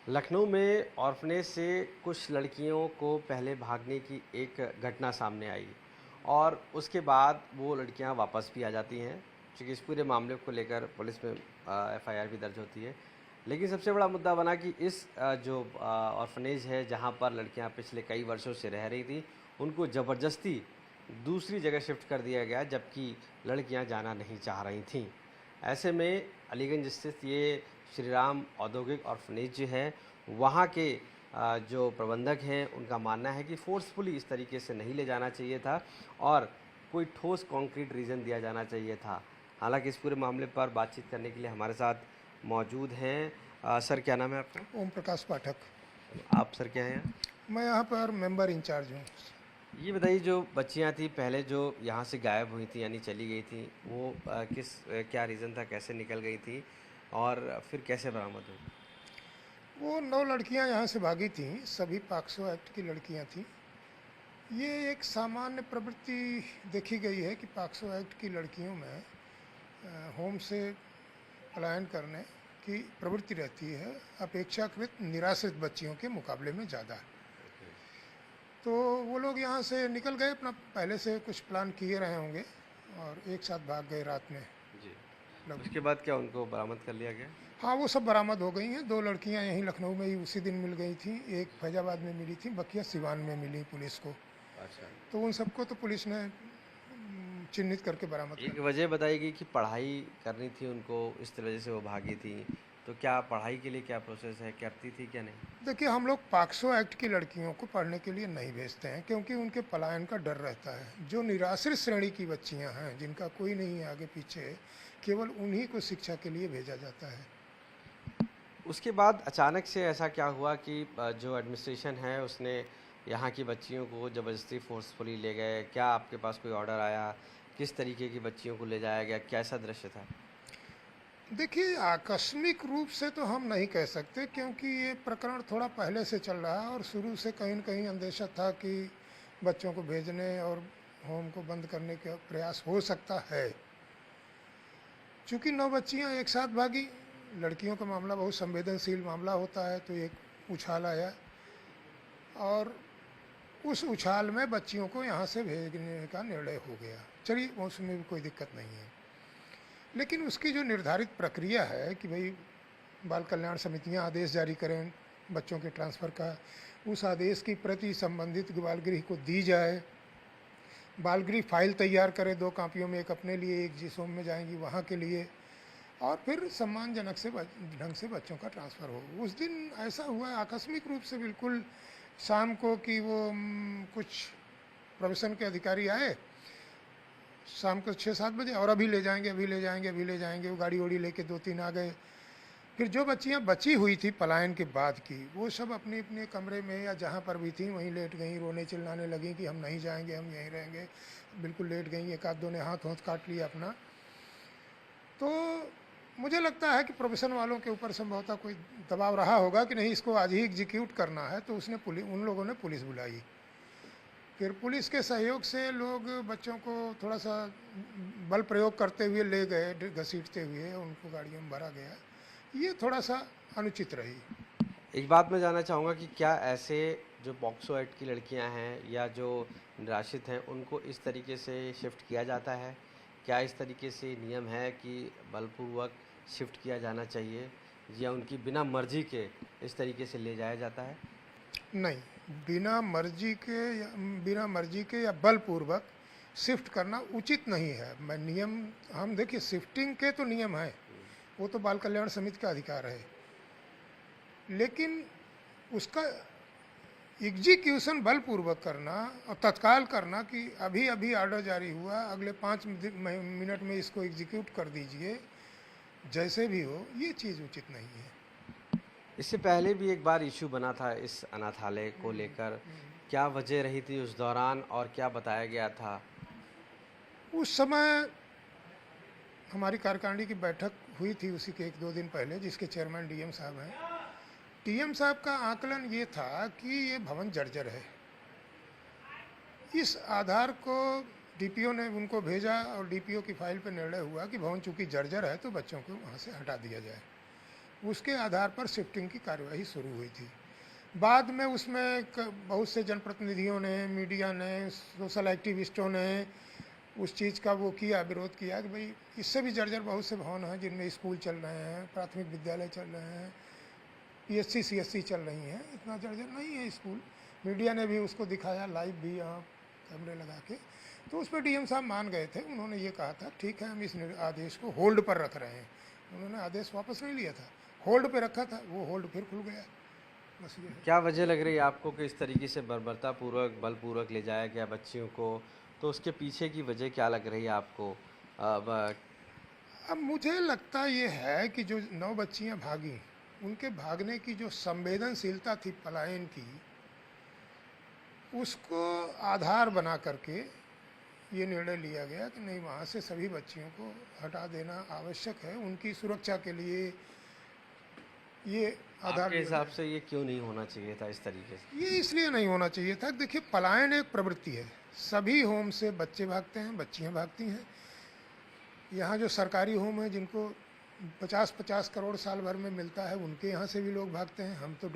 लखनऊ में ऑर्फनेज से कुछ लड़कियों को पहले भागने की एक घटना सामने आई और उसके बाद वो लड़कियां वापस भी आ जाती हैं, क्योंकि इस पूरे मामले को लेकर पुलिस में एफआईआर भी दर्ज होती है। लेकिन सबसे बड़ा मुद्दा बना कि इस जो ऑर्फनेज है जहां पर लड़कियां पिछले कई वर्षों से रह रही थी, उनको ज़बरदस्ती दूसरी जगह शिफ्ट कर दिया गया, जबकि लड़कियां जाना नहीं चाह रही थीं। ऐसे में अलीगंज स्थित ये श्री राम औद्योगिक ऑर्फनेज जो है, वहाँ के जो प्रबंधक हैं उनका मानना है कि फोर्सफुली इस तरीके से नहीं ले जाना चाहिए था और कोई ठोस कॉन्क्रीट रीज़न दिया जाना चाहिए था। हालांकि इस पूरे मामले पर बातचीत करने के लिए हमारे साथ मौजूद हैं सर, क्या नाम है आपका? ओम प्रकाश पाठक। आप सर क्या हैं? मैं यहाँ पर मेंबर इंचार्ज हूँ। ये बताइए, जो बच्चियां थी पहले जो यहाँ से गायब हुई थी यानी चली गई थी, वो क्या रीज़न था, कैसे निकल गई थी और फिर कैसे बरामद हुई? वो 9 लड़कियाँ यहाँ से भागी थीं, सभी पॉक्सो एक्ट की लड़कियाँ थीं। ये एक सामान्य प्रवृत्ति देखी गई है कि पॉक्सो एक्ट की लड़कियों में होम से पलायन करने की प्रवृत्ति रहती है, अपेक्षाकृत निराश्रित बच्चियों के मुकाबले में ज़्यादा। तो वो लोग यहाँ से निकल गए, अपना पहले से कुछ प्लान किए रहे होंगे और एक साथ भाग गए रात में। जी। उसके बाद क्या उनको बरामद कर लिया गया? हाँ, वो सब बरामद हो गई हैं। 2 लड़कियां यहीं लखनऊ में ही उसी दिन मिल गई थी, एक फैजाबाद में मिली थी, बकिया सिवान में मिली पुलिस को। अच्छा। तो उन सबको तो पुलिस ने चिन्हित करके बरामद एक कर। वजह बताई गई कि पढ़ाई करनी थी उनको, इस वजह से वो भागी थी। तो क्या पढ़ाई के लिए क्या प्रोसेस है, करती थी क्या नहीं? देखिए, हम लोग पॉक्सो एक्ट की लड़कियों को पढ़ने के लिए नहीं भेजते हैं, क्योंकि उनके पलायन का डर रहता है। जो निराश्रित श्रेणी की बच्चियां हैं, जिनका कोई नहीं है आगे पीछे, केवल उन्हीं को शिक्षा के लिए भेजा जाता है। उसके बाद अचानक से ऐसा क्या हुआ कि जो एडमिनिस्ट्रेशन है उसने यहाँ की बच्चियों को ज़बरदस्ती फोर्सफुली ले गए? क्या आपके पास कोई ऑर्डर आया? किस तरीके की बच्चियों को ले जाया गया? कैसा दृश्य था? देखिए, आकस्मिक रूप से तो हम नहीं कह सकते, क्योंकि ये प्रकरण थोड़ा पहले से चल रहा है और शुरू से कहीं न कहीं अंदेशा था कि बच्चों को भेजने और होम को बंद करने का प्रयास हो सकता है। चूँकि 9 बच्चियाँ एक साथ भागी, लड़कियों का मामला बहुत संवेदनशील मामला होता है, तो एक उछाल आया और उस उछाल में बच्चियों को यहाँ से भेजने का निर्णय हो गया। चलिए, उसमें भी कोई दिक्कत नहीं है। लेकिन उसकी जो निर्धारित प्रक्रिया है कि भाई बाल कल्याण समितियां आदेश जारी करें बच्चों के ट्रांसफ़र का, उस आदेश की प्रति संबंधित बाल गृह को दी जाए, बाल गृह फाइल तैयार करे 2 कापियों में, एक अपने लिए, एक जिस होम में जाएंगी वहाँ के लिए, और फिर सम्मानजनक से ढंग से बच्चों का ट्रांसफ़र हो। उस दिन ऐसा हुआ आकस्मिक रूप से, बिल्कुल शाम को, कि वो कुछ प्रोबेशन के अधिकारी आए शाम को 6-7 बजे, और अभी ले जाएंगे, अभी ले जाएंगे, अभी ले जाएंगे। वो गाड़ी वाड़ी लेके 2-3 आ गए। फिर जो बच्चियां बची हुई थी पलायन के बाद की, वो सब अपने अपने कमरे में या जहाँ पर भी थी वहीं लेट गई, रोने चिल्लाने लगी कि हम नहीं जाएंगे, हम यहीं रहेंगे। बिल्कुल लेट गई, एक आध दो ने हाथ हाथ काट लिया अपना। तो मुझे लगता है कि प्रोबेशन वालों के ऊपर संभवतः कोई दबाव रहा होगा कि नहीं, इसको आज ही एग्जीक्यूट करना है, तो उसने उन लोगों ने पुलिस बुलाई। फिर पुलिस के सहयोग से लोग बच्चों को थोड़ा सा बल प्रयोग करते हुए ले गए, घसीटते हुए उनको गाड़ियों में भरा गया। ये थोड़ा सा अनुचित रही। एक बात मैं जानना चाहूँगा कि क्या ऐसे जो पॉक्सो एक्ट की लड़कियां हैं या जो निराश्रित हैं, उनको इस तरीके से शिफ्ट किया जाता है? क्या इस तरीके से नियम है कि बलपूर्वक शिफ्ट किया जाना चाहिए, या उनकी बिना मर्जी के इस तरीके से ले जाया जाता है? नहीं, बिना मर्जी के या बलपूर्वक शिफ्ट करना उचित नहीं है। मैं नियम, हम देखिए शिफ्टिंग के तो नियम हैं, वो तो बाल कल्याण समिति का अधिकार है, लेकिन उसका एग्जीक्यूशन बलपूर्वक करना और तत्काल करना कि अभी अभी ऑर्डर जारी हुआ, अगले 5 मिनट में इसको एग्जीक्यूट कर दीजिए, जैसे भी हो, ये चीज़ उचित नहीं है। इससे पहले भी एक बार इशू बना था इस अनाथालय को लेकर। क्या वजह रही थी उस दौरान और क्या बताया गया था? उस समय हमारी कार्यकारिणी की बैठक हुई थी उसी के 1-2 दिन पहले, जिसके चेयरमैन डीएम साहब हैं। डीएम साहब का आकलन ये था कि ये भवन जर्जर है। इस आधार को डीपीओ ने उनको भेजा और डीपीओ की फाइल पर निर्णय हुआ कि भवन चूंकि जर्जर है तो बच्चों को वहाँ से हटा दिया जाए। उसके आधार पर शिफ्टिंग की कार्यवाही शुरू हुई थी। बाद में उसमें बहुत से जनप्रतिनिधियों ने, मीडिया ने, सोशल एक्टिविस्टों ने उस चीज़ का वो किया, विरोध किया कि भाई इससे भी जर्जर बहुत से भवन हैं जिनमें स्कूल चल रहे हैं, प्राथमिक विद्यालय चल रहे हैं, पीएससी सीएससी चल रही हैं, इतना जर्जर नहीं है स्कूल। मीडिया ने भी उसको दिखाया लाइव भी, यहाँ कैमरे लगा के। तो उस पर डीएम साहब मान गए थे। उन्होंने ये कहा था ठीक है हम इस आदेश को होल्ड पर रख रहे हैं। उन्होंने आदेश वापस नहीं लिया था, होल्ड पे रखा था, वो होल्ड फिर खुल गया। बस ये है। क्या वजह लग रही है आपको कि इस तरीके से बर्बरतापूर्वक बलपूर्वक ले जाया गया बच्चियों को? तो उसके पीछे की वजह क्या लग रही है आपको? अब मुझे लगता ये है कि जो 9 बच्चियां भागी, उनके भागने की जो संवेदनशीलता थी पलायन की, उसको आधार बना करके ये निर्णय लिया गया कि नहीं, वहाँ से सभी बच्चियों को हटा देना आवश्यक है उनकी सुरक्षा के लिए। ये आधार आपके हिसाब से ये क्यों नहीं होना चाहिए था इस तरीके से? ये इसलिए नहीं होना चाहिए था। देखिए, पलायन एक प्रवृत्ति है। सभी होम से बच्चे भागते हैं, बच्चियां भागती हैं। यहाँ जो सरकारी होम है जिनको 50-50 करोड़ साल भर में मिलता है, उनके यहाँ से भी लोग भागते हैं। हम तो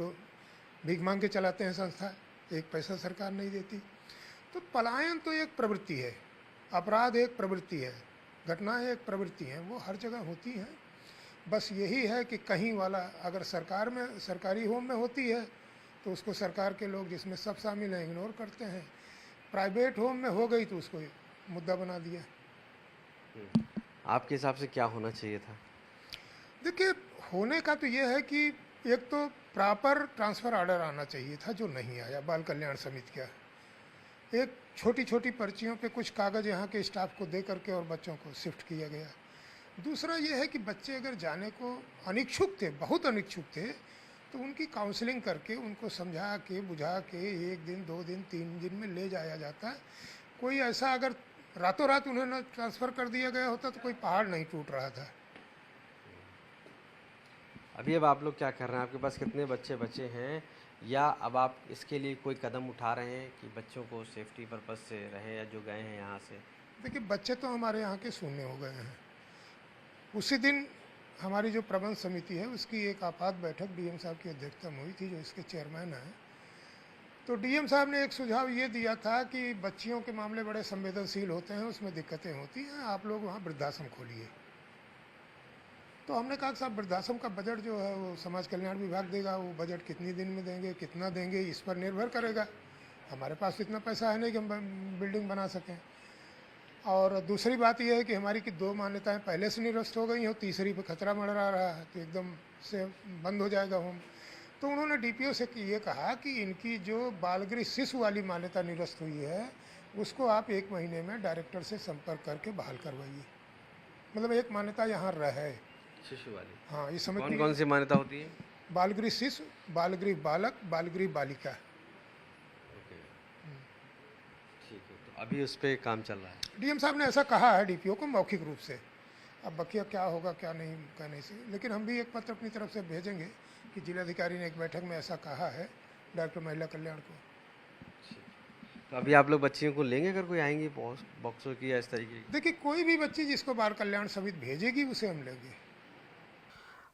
भीख मांग के चलाते हैं संस्था, एक पैसा सरकार नहीं देती। तो पलायन तो एक प्रवृत्ति है, अपराध एक प्रवृत्ति है, घटनाएं एक प्रवृत्ति हैं, वो हर जगह होती हैं। बस यही है कि कहीं वाला अगर सरकार में, सरकारी होम में होती है तो उसको सरकार के लोग जिसमें सब शामिल हैं इग्नोर करते हैं। प्राइवेट होम में हो गई तो उसको मुद्दा बना दिया। आपके हिसाब से क्या होना चाहिए था? देखिए, होने का तो ये है कि एक तो प्रॉपर ट्रांसफ़र ऑर्डर आना चाहिए था, जो नहीं आया बाल कल्याण समिति का। एक छोटी छोटी पर्चियों पे कुछ कागज़ यहाँ के स्टाफ को दे करके और बच्चों को शिफ्ट किया गया। दूसरा ये है कि बच्चे अगर जाने को अनिच्छुक थे, बहुत अनिच्छुक थे, तो उनकी काउंसलिंग करके उनको समझा के बुझा के 1 दिन 2 दिन 3 दिन में ले जाया जाता। कोई ऐसा अगर रातों रात उन्हें ट्रांसफ़र कर दिया गया होता तो कोई पहाड़ नहीं टूट रहा था। अभी अब आप लोग क्या कर रहे हैं? आपके पास कितने बच्चे बचे हैं, या अब आप इसके लिए कोई कदम उठा रहे हैं कि बच्चों को सेफ्टी पर्पज़ से रहे, या जो गए हैं यहाँ से? देखिए, बच्चे तो हमारे यहाँ के शून्य हो गए हैं। उसी दिन हमारी जो प्रबंध समिति है उसकी एक आपात बैठक डीएम साहब की अध्यक्षता में हुई थी, जो इसके चेयरमैन हैं। तो डीएम साहब ने एक सुझाव ये दिया था कि बच्चियों के मामले बड़े संवेदनशील होते हैं, उसमें दिक्कतें होती हैं, आप लोग वहाँ वृद्धाश्रम खोलिए। तो हमने कहा कि साहब, वृद्धाश्रम का बजट जो है वो समाज कल्याण विभाग देगा। वो बजट कितनी दिन में देंगे, कितना देंगे, इस पर निर्भर करेगा। हमारे पास इतना पैसा है नहीं कि हम बिल्डिंग बना सकें। और दूसरी बात यह है कि हमारी की 2 मान्यताएं पहले से निरस्त हो गई हैं, तीसरी पे खतरा मंडरा रहा है, तो एकदम से बंद हो जाएगा होम। तो उन्होंने डीपीओ से ये कहा कि इनकी जो बालगृह शिशु वाली मान्यता निरस्त हुई है, उसको आप 1 महीने में डायरेक्टर से संपर्क करके बहाल करवाइए। मतलब एक मान्यता यहाँ रहे, शिशु वाली। हाँ, इस समय कौन कौन सी मान्यता होती है? बालगृह शिशु, बालगृह बालक, बालगृह बालिका। ओके, ठीक है। तो अभी उस पर काम चल रहा है। डीएम साहब ने ऐसा कहा है डीपीओ को मौखिक रूप से। अब बकिया क्या होगा क्या नहीं कहने से, लेकिन हम भी एक पत्र अपनी तरफ से भेजेंगे कि जिलाधिकारी ने एक बैठक में ऐसा कहा है डायरेक्टर महिला कल्याण को। तो अभी आप लोग बच्चियों को लेंगे अगर कोई आएंगी बॉक्सों की या इस तरीके की? देखिए, कोई भी बच्ची जिसको बाल कल्याण समिति भेजेगी उसे हम लेंगे।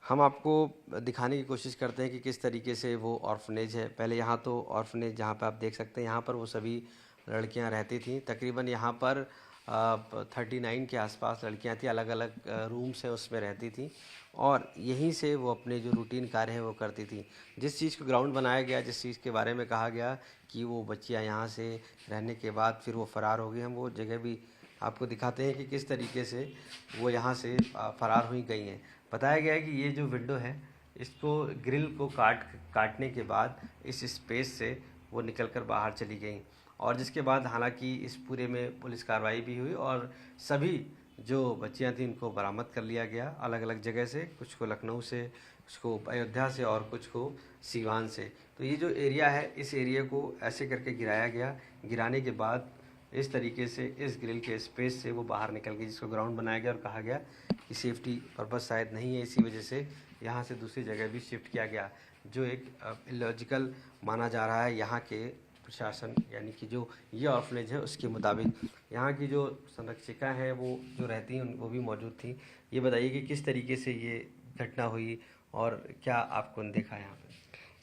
हम आपको दिखाने की कोशिश करते हैं कि किस तरीके से वो ऑर्फनेज है। पहले यहाँ तो ऑर्फनेज जहाँ पे आप देख सकते हैं, यहाँ पर वो सभी लड़कियाँ रहती थीं। तकरीबन यहाँ पर 39 के आसपास लड़कियाँ थी, अलग अलग रूम्स हैं उसमें रहती थी, और यहीं से वो अपने जो रूटीन कार्य हैं वो करती थी। जिस चीज़ को ग्राउंड बनाया गया, जिस चीज़ के बारे में कहा गया कि वो बच्चियाँ यहाँ से रहने के बाद फिर वो फ़रार हो गई, हम वो जगह भी आपको दिखाते हैं कि किस तरीके से वो यहाँ से फ़रार हुई गई हैं। बताया गया है कि ये जो विंडो है, इसको ग्रिल को काटने के बाद इस स्पेस से वो निकलकर बाहर चली गई, और जिसके बाद हालांकि इस पूरे में पुलिस कार्रवाई भी हुई और सभी जो बच्चियां थीं उनको बरामद कर लिया गया अलग अलग जगह से, कुछ को लखनऊ से, कुछ को अयोध्या से और कुछ को सीवान से। तो ये जो एरिया है, इस एरिया को ऐसे करके गिराया गया। गिराने के बाद इस तरीके से इस ग्रिल के स्पेस से वो बाहर निकल गई, जिसको ग्राउंड बनाया गया और कहा गया कि सेफ्टी पर्पज़ शायद नहीं है, इसी वजह से यहाँ से दूसरी जगह भी शिफ्ट किया गया, जो एक इलॉजिकल माना जा रहा है यहाँ के प्रशासन, यानी कि जो ये ऑर्फनेज है उसके मुताबिक। यहाँ की जो संरक्षिका हैं वो जो रहती हैं वो भी मौजूद थी। ये बताइए कि किस तरीके से ये घटना हुई और क्या आपको देखा यहाँ पे?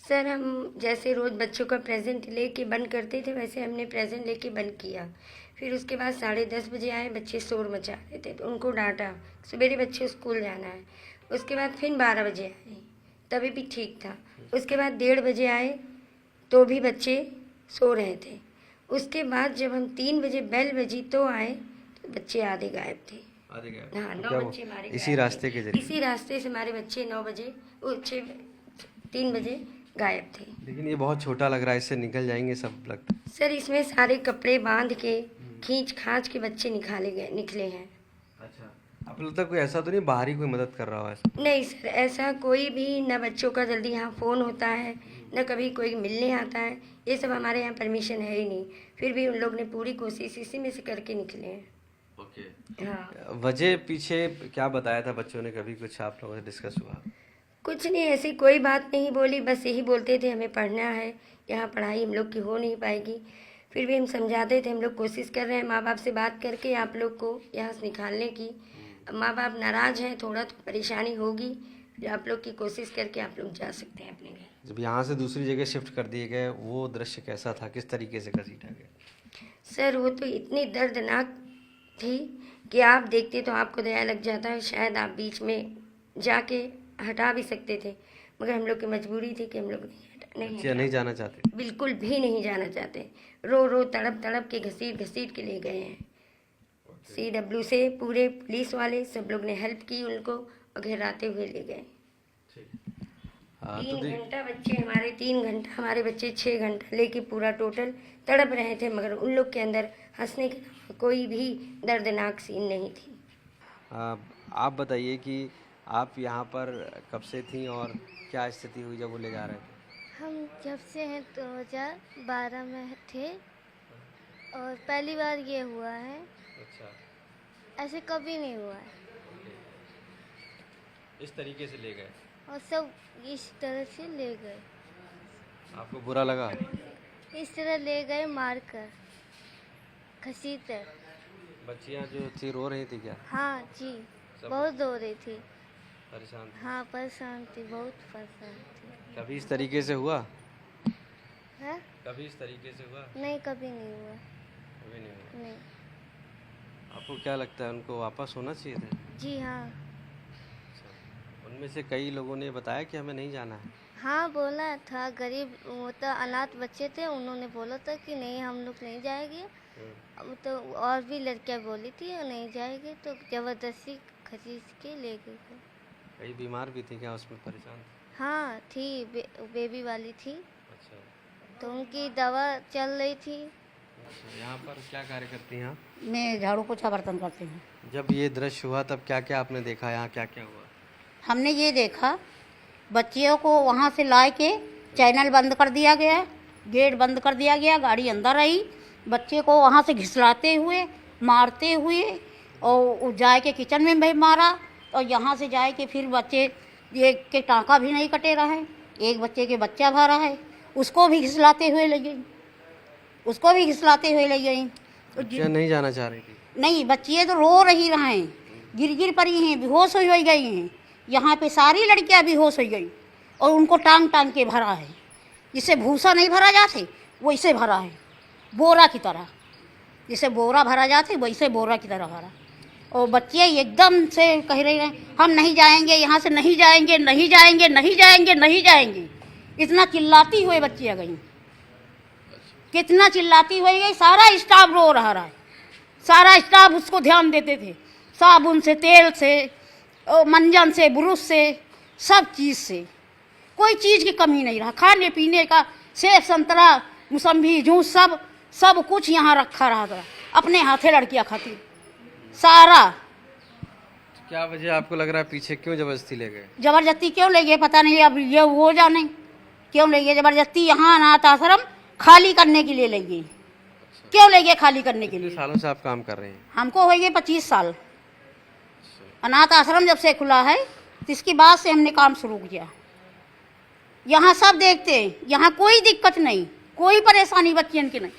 सर हम जैसे रोज़ बच्चों का प्रेजेंट लेके बंद करते थे वैसे हमने प्रेजेंट लेके बंद किया। फिर उसके बाद 10:30 बजे आए, बच्चे शोर मचा रहे थे तो उनको डांटा, सवेरे बच्चे स्कूल जाना है। उसके बाद फिर 12 बजे आए, तभी भी ठीक था। उसके बाद 1:30 बजे आए तो भी बच्चे सो रहे थे। उसके बाद जब हम 3 बजे बेल बजी तो आए तो बच्चे आधे गायब थे। आधे गए? हाँ, तो 9 क्या वो बच्चे हमारे इसी गायब रास्ते थे। के जरिए? इसी रास्ते से हमारे बच्चे 9 बजे 3 बजे गायब थे। लेकिन ये बहुत छोटा लग रहा है, इससे निकल जाएंगे सब लगता है। सर इसमें सारे कपड़े बांध के खींच खांच के बच्चे निकले हैं। अच्छा, आपको लगता है कोई ऐसा तो नहीं बाहरी कोई मदद कर रहा हो ऐसा? नहीं सर, ऐसा कोई भी न बच्चों का जल्दी यहाँ फ़ोन होता है न कभी कोई मिलने आता है। ये सब हमारे यहाँ परमिशन है ही नहीं, फिर भी उन लोग ने पूरी कोशिश इसी में से करके निकले हैं। ओके। हाँ, वजह पीछे क्या बताया था बच्चों ने, कभी कुछ आप लोगों से डिस्कस हुआ? कुछ नहीं, ऐसी कोई बात नहीं बोली, बस यही बोलते थे हमें पढ़ना है, यहाँ पढ़ाई हम लोग की हो नहीं पाएगी। फिर भी हम समझाते थे, हम लोग कोशिश कर रहे हैं माँ बाप से बात करके आप लोग को यहाँ से निकालने की। अब माँ बाप नाराज़ हैं, थोड़ा तो परेशानी होगी, फिर आप लोग की कोशिश करके आप लोग जा सकते हैं अपने घर। जब यहाँ से दूसरी जगह शिफ्ट कर दिए गए, वो दृश्य कैसा था, किस तरीके से घसीटा गया? सर वो तो इतनी दर्दनाक थी कि आप देखते तो आपको दया लग जाता है। शायद आप बीच में जाके हटा भी सकते थे, मगर हम लोग की मजबूरी थी कि हम लोग नहीं बच्चे नहीं जाना चाहते? बिल्कुल भी नहीं जाना चाहते। रो रो तड़प तड़प के घसीट घसीट के ले गए हैं। CW से पूरे पुलिस वाले सब लोग ने हेल्प की उनको और घेराते हुए ले गए। हाँ, 3 घंटा बच्चे हमारे, 3 घंटा हमारे बच्चे, 6 घंटा लेके पूरा टोटल तड़प रहे थे, मगर उन लोग के अंदर हंसने के अलावा कोई भी दर्दनाक सीन नहीं थी। आप बताइए कि आप यहाँ पर कब से थी और क्या स्थिति हुई जब वो ले जा रहे थे? हम जब से हैं 2012 में थे और पहली बार ये हुआ है, अच्छा, ऐसे कभी नहीं हुआ है। इस तरीके से ले गए? और सब इस तरह से ले गए, आपको बुरा लगा? इस तरह ले गए मार कर घसीट कर। बच्चियाँ जो थी रो रही थी क्या? हाँ जी, सब बहुत रो रही थी। परेशान थी? हाँ परेशान थी, बहुत परेशान थी। कभी इस तरीके से हुआ? है? कभी इस तरीके से हुआ? नहीं, कभी नहीं हुआ। कभी नहीं हुआ। नहीं। आपको क्या लगता है उनको वापस होना चाहिए था? जी हाँ। उनमें से कई लोगों ने बताया कि हमें नहीं जाना है। हाँ बोला था, गरीब वो तो अनाथ बच्चे थे, उन्होंने बोला था कि नहीं हम लोग नहीं जाएंगे। अब तो और भी लड़कियां बोली थी नहीं जाएगी, तो जबरदस्ती खींच के ले गए। कई बीमार भी थी क्या उसमें, परेशान थी? हाँ थी, बेबी वाली थी, अच्छा, तो उनकी दवा चल रही थी। अच्छा। यहाँ पर क्या कार्य करती हैं आप? मैं झाड़ू पोछा बर्तन करती हूँ। जब ये दृश्य हुआ तब क्या क्या आपने देखा, यहाँ क्या क्या हुआ? हमने ये देखा बच्चियों को वहाँ से ला के चैनल बंद कर दिया गया, गेट बंद कर दिया गया, गाड़ी अंदर आई, बच्चे को वहाँ से घिसलाते हुए मारते हुए और जाए के किचन में भी मारा, और यहाँ से जाए के फिर बच्चे एक के टाँका भी नहीं कटे रहा है, एक बच्चे के बच्चा भरा है, उसको भी घिसलाते हुए ले गई, उसको भी घिसलाते हुए ले गई। बच्चियाँ नहीं जाना चाह रही थी? नहीं, बच्चियाँ तो रो रही रहे हैं, गिर पड़ी हैं, बेहोश हो गई हैं। यहाँ पे सारी लड़कियाँ बेहोश हो गई और उनको टांग टांग के भरा है, जिससे भूसा नहीं भरा जाते वैसे भरा है, बोरा की तरह, जिसे बोरा भरा जाते वैसे बोरा की तरह भरा। और बच्चे एकदम से कह रहे हैं हम नहीं जाएंगे, यहाँ से नहीं जाएंगे, नहीं जाएंगे, नहीं जाएंगे, नहीं जाएंगे। इतना चिल्लाती हुए बच्चियाँ गई, कितना चिल्लाती हुई गई। सारा स्टाफ रो रहा है, सारा स्टाफ उसको ध्यान देते थे, साबुन से, तेल से, मंजन से, ब्रुश से, सब चीज़ से कोई चीज़ की कमी नहीं रहा। खाने पीने का सेब संतरा मौसम्बी जूस सब कुछ यहाँ रखा रहा था, अपने हाथे लड़कियाँ खाती सारा। क्या वजह आपको लग रहा है पीछे क्यों जबरदस्ती ले गए? जबरदस्ती क्यों ले गए पता नहीं, अब ये वो जाने क्यों ले गए जबरदस्ती। यहाँ अनाथ आश्रम खाली करने के लिए ले गए। क्यों ले गए खाली करने के कितने लिए? सालों से आप काम कर रहे हैं? हमको हो गए 25 साल। अनाथ आश्रम जब से खुला है तो इसके बाद से हमने काम शुरू किया। यहाँ सब देखते हैं, यहाँ कोई दिक्कत नहीं, कोई परेशानी बच्चियों की नहीं,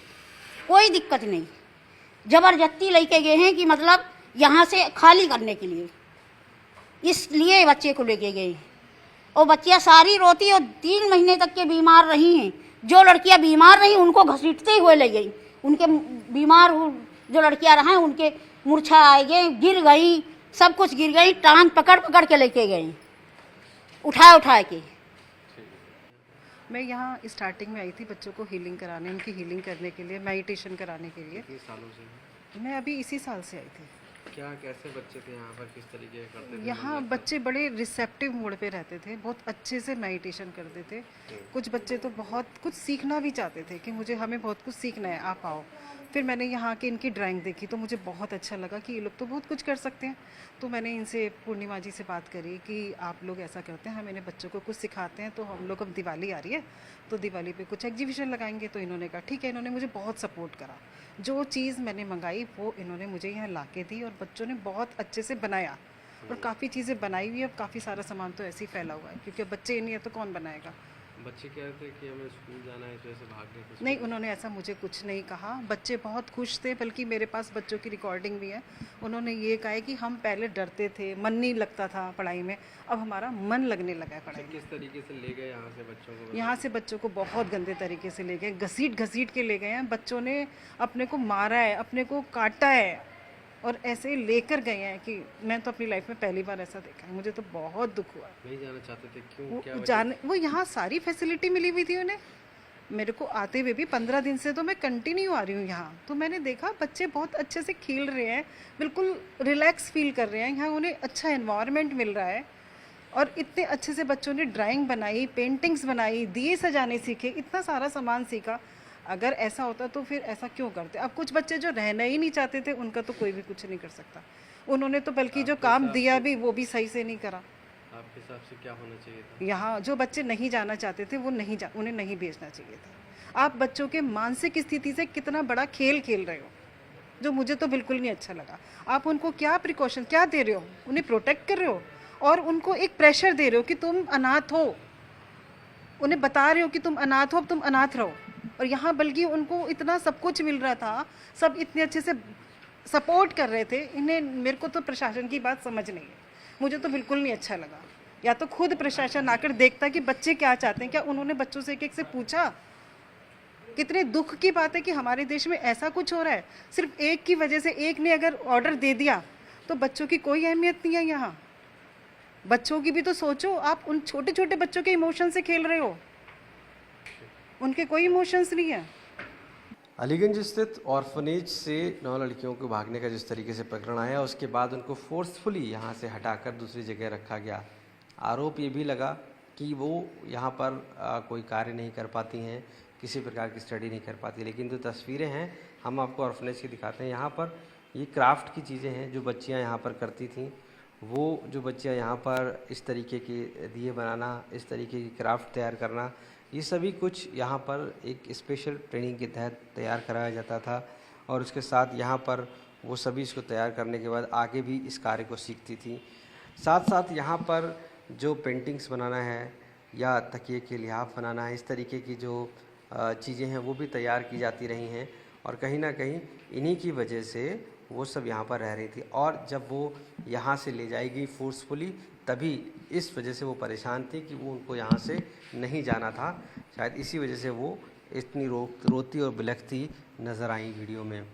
कोई दिक्कत नहीं। जबरदस्ती लेके गए हैं कि मतलब यहाँ से खाली करने के लिए, इसलिए बच्चे को लेके गए। और बच्चियाँ सारी रोती और 3 महीने तक के बीमार रही हैं। जो लड़कियाँ बीमार रहीं उनको घसीटते हुए ले गई, उनके बीमार जो लड़कियाँ रहीं उनके मूर्छा आ गए, गिर गई, सब कुछ गिर गई, टांग पकड़ पकड़ के लेके गई, उठा के। मैं यहाँ स्टार्टिंग में आई थी बच्चों को हीलिंग कराने, उनकी हीलिंग करने के लिए, मेडिटेशन कराने के लिए। कितने सालों से? मैं अभी इसी साल से आई थी। क्या कैसे बच्चे थे यहाँ पर, किस तरीके करते थे? यहाँ बच्चे बड़े रिसेप्टिव मोड पे रहते थे, बहुत अच्छे से मेडिटेशन करते थे। कुछ बच्चे तो बहुत कुछ सीखना भी चाहते थे कि हमें बहुत कुछ सीखना है, आप आओ। फिर मैंने यहाँ की इनकी ड्राइंग देखी तो मुझे बहुत अच्छा लगा कि ये लोग तो बहुत कुछ कर सकते हैं। तो मैंने इनसे, पूर्णिमा जी से बात करी कि आप लोग ऐसा करते हैं, हम इन्हें बच्चों को कुछ सिखाते हैं, तो हम लोग, अब दिवाली आ रही है तो दिवाली पे कुछ एग्जीबिशन लगाएंगे। तो इन्होंने कहा ठीक है। इन्होंने मुझे बहुत सपोर्ट करा, जो चीज़ मैंने मंगाई वो इन्होंने मुझे यहाँ ला के दी, और बच्चों ने बहुत अच्छे से बनाया और काफ़ी चीज़ें बनाई हुई है। अब काफ़ी सारा सामान तो ऐसे ही फैला हुआ है, क्योंकि बच्चे नहीं है तो कौन बनाएगा। बच्चे कह रहे थे कि हमें स्कूल जाना है, इस वजह से भाग गए थे? नहीं, उन्होंने ऐसा मुझे कुछ नहीं कहा। बच्चे बहुत खुश थे, बल्कि मेरे पास बच्चों की रिकॉर्डिंग भी है। उन्होंने ये कहा है कि हम पहले डरते थे, मन नहीं लगता था पढ़ाई में, अब हमारा मन लगने लगा है पढ़ाई में। किस तरीके से ले गए यहाँ से बच्चों को? यहाँ से बच्चों को बहुत गंदे तरीके से ले गए, घसीट के ले गए हैं। बच्चों ने अपने को मारा है, अपने को काटा है, और ऐसे लेकर गए हैं कि मैं तो अपनी लाइफ में पहली बार ऐसा देखा है। मुझे तो बहुत दुख हुआ। नहीं जाना चाहते थे, क्यों? क्या वो यहाँ सारी फैसिलिटी मिली हुई थी उन्हें। मेरे को आते हुए भी 15 दिन से तो मैं कंटिन्यू आ रही हूँ यहाँ, तो मैंने देखा बच्चे बहुत अच्छे से खेल रहे हैं, बिल्कुल रिलैक्स फील कर रहे हैं। यहाँ उन्हें अच्छा एनवायरनमेंट मिल रहा है, और इतने अच्छे से बच्चों ने ड्राइंग बनाई, पेंटिंग्स बनाई, दिए सजाने सीखे, इतना सारा सामान सीखा। अगर ऐसा होता तो फिर ऐसा क्यों करते? अब कुछ बच्चे जो रहना ही नहीं चाहते थे, उनका तो कोई भी कुछ नहीं कर सकता। उन्होंने तो बल्कि जो काम दिया भी वो भी सही से नहीं करा। आपके हिसाब से क्या होना चाहिए था? यहाँ जो बच्चे नहीं जाना चाहते थे वो उन्हें नहीं भेजना चाहिए था। आप बच्चों के मानसिक स्थिति से कितना बड़ा खेल खेल रहे हो, जो मुझे तो बिल्कुल नहीं अच्छा लगा। आप उनको क्या प्रिकॉशन क्या दे रहे हो? उन्हें प्रोटेक्ट कर रहे हो, और उनको एक प्रेशर दे रहे हो कि तुम अनाथ हो। उन्हें बता रहे हो कि तुम अनाथ हो, अब तुम अनाथ रहो। और यहाँ बल्कि उनको इतना सब कुछ मिल रहा था, सब इतने अच्छे से सपोर्ट कर रहे थे। इन्हें, मेरे को तो प्रशासन की बात समझ नहीं है, मुझे तो बिल्कुल नहीं अच्छा लगा। या तो खुद प्रशासन आकर देखता कि बच्चे क्या चाहते हैं। क्या उन्होंने बच्चों से एक से पूछा? कितने दुख की बात है कि हमारे देश में ऐसा कुछ हो रहा है। सिर्फ एक की वजह से, एक ने अगर ऑर्डर दे दिया तो बच्चों की कोई अहमियत नहीं है। यहाँ बच्चों की भी तो सोचो। आप उन छोटे छोटे बच्चों के इमोशन से खेल रहे हो, उनके कोई इमोशंस नहीं है। अलीगंज स्थित ऑर्फनेज से 9 लड़कियों को भागने का जिस तरीके से प्रकरण आया, उसके बाद उनको फोर्सफुली यहाँ से हटाकर दूसरी जगह रखा गया। आरोप ये भी लगा कि वो यहाँ पर कोई कार्य नहीं कर पाती हैं, किसी प्रकार की स्टडी नहीं कर पाती। लेकिन जो तस्वीरें हैं हम आपको ऑर्फनेज की दिखाते हैं। यहाँ पर ये क्राफ्ट की चीज़ें हैं जो बच्चियाँ यहाँ पर करती थीं। वो जो बच्चियाँ यहाँ पर इस तरीके के दिए बनाना, इस तरीके की क्राफ्ट तैयार करना, ये सभी कुछ यहाँ पर एक स्पेशल ट्रेनिंग के तहत तैयार कराया जाता था। और उसके साथ यहाँ पर वो सभी इसको तैयार करने के बाद आगे भी इस कार्य को सीखती थी। साथ साथ यहाँ पर जो पेंटिंग्स बनाना है या तकिए के लिहाफ बनाना है, इस तरीके की जो चीज़ें हैं वो भी तैयार की जाती रही हैं। और कहीं ना कहीं इन्हीं की वजह से वो सब यहाँ पर रह रही थी। और जब वो यहाँ से ले जाएगी फोर्सफुली, तभी इस वजह से वो परेशान थी कि वो उनको यहाँ से नहीं जाना था। शायद इसी वजह से वो इतनी रोती और बिलखती नज़र आई वीडियो में।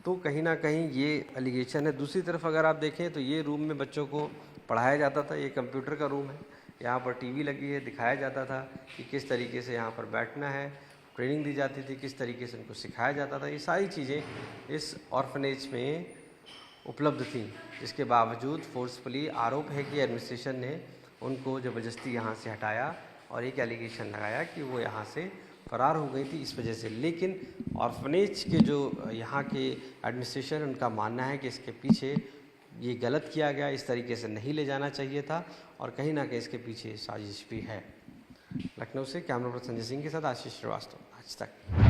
तो कहीं ना कहीं ये एलिगेशन है। दूसरी तरफ अगर आप देखें तो ये रूम में बच्चों को पढ़ाया जाता था। ये कंप्यूटर का रूम है, यहाँ पर टीवी लगी है, दिखाया जाता था कि किस तरीके से यहाँ पर बैठना है, ट्रेनिंग दी जाती थी, किस तरीके से उनको सिखाया जाता था। ये सारी चीज़ें इस ऑर्फनेज में उपलब्ध थी, जिसके बावजूद फोर्सफुली आरोप है कि एडमिनिस्ट्रेशन ने उनको ज़बरदस्ती यहाँ से हटाया और एक एलिगेशन लगाया कि वो यहाँ से फरार हो गई थी इस वजह से। लेकिन ऑर्फनेज के जो यहाँ के एडमिनिस्ट्रेशन, उनका मानना है कि इसके पीछे ये गलत किया गया, इस तरीके से नहीं ले जाना चाहिए था, और कहीं ना कहीं इसके पीछे साजिश भी है। लखनऊ से कैमरा पर्सन संजय सिंह के साथ आशीष श्रीवास्तव, आज तक।